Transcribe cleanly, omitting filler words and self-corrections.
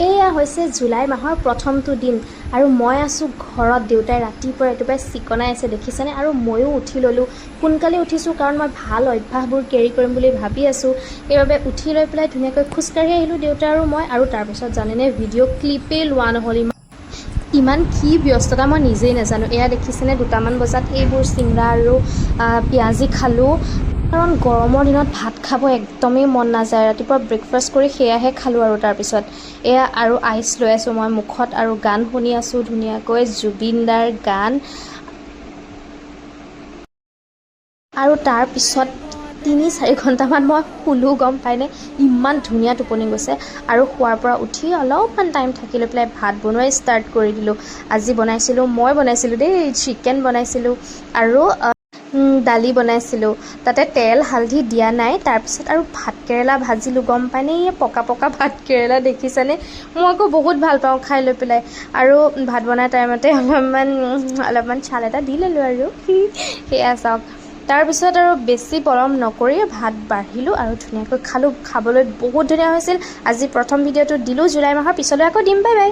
এয়া হৈছে জুলাই মাহৰ প্ৰথমটো দিন আৰু মই আছোঁ ঘৰত। দেউতাই ৰাতিপুৱা ৰাতিপুৱাই চিকনাই আছে দেখিছেনে। আৰু ময়ো উঠি ল'লোঁ, সোনকালে উঠিছোঁ কাৰণ মই ভাল অভ্যাসবোৰ কেৰি কৰিম বুলি ভাবি আছোঁ। সেইবাবে উঠি লৈ পেলাই ধুনীয়াকৈ খোজকাঢ়ি আহিলোঁ দেউতা আৰু মই। আৰু তাৰপিছত জানেনে ভিডিঅ' ক্লিপেই লোৱা নহ'ল। ইমান কি ব্যস্ততা মই নিজেই নাজানো। এয়া দেখিছেনে 2টামান বজাত এইবোৰ চিংৰা আৰু পিঁয়াজি খালোঁ। কাৰণ গৰমৰ দিনত ভাত খাব একদমেই মন নাযায়। ৰাতিপুৱা ব্ৰেকফাষ্ট কৰি সেয়াহে খালোঁ। আৰু তাৰপিছত এয়া আৰু আইচ লৈ আছোঁ মই মুখত আৰু গান শুনি আছোঁ ধুনীয়াকৈ জুবিন দাৰ গান। আৰু তাৰপিছত 3-4 ঘণ্টামান মই শুলোঁ, গম পায়নে। ইমান ধুনীয়া টোপনি গৈছে। আৰু শোৱাৰ পৰা উঠি অলপমান টাইম থাকি লৈ পেলাই ভাত বনোৱাই ষ্টাৰ্ট কৰি দিলোঁ। আজি মই বনাইছিলোঁ দেই, চিকেন বনাইছিলোঁ আৰু দালি বনাইছিলোঁ। তাতে তেল হালধি দিয়া নাই। তাৰপিছত আৰু ভাতকেৰেলা ভাজিলোঁ, গম পায়নে। এই পকা পকা ভাতকেৰেলা দেখিছেনে। মই আকৌ বহুত ভাল পাওঁ খাই লৈ পেলাই। আৰু ভাত বনাই টাইমতে অলপমান ছাল এটা দি ল'লোঁ আৰু সেয়া চাওক। তাৰপিছত আৰু বেছি পলম নকৰি ভাত বাঢ়িলোঁ আৰু ধুনীয়াকৈ খালোঁ। খাবলৈ বহুত ধুনীয়া হৈছিল। আজি প্ৰথম ভিডিঅ'টো দিলোঁ জুলাই মাহৰ, পিছলৈ আকৌ দিম। Bye bye.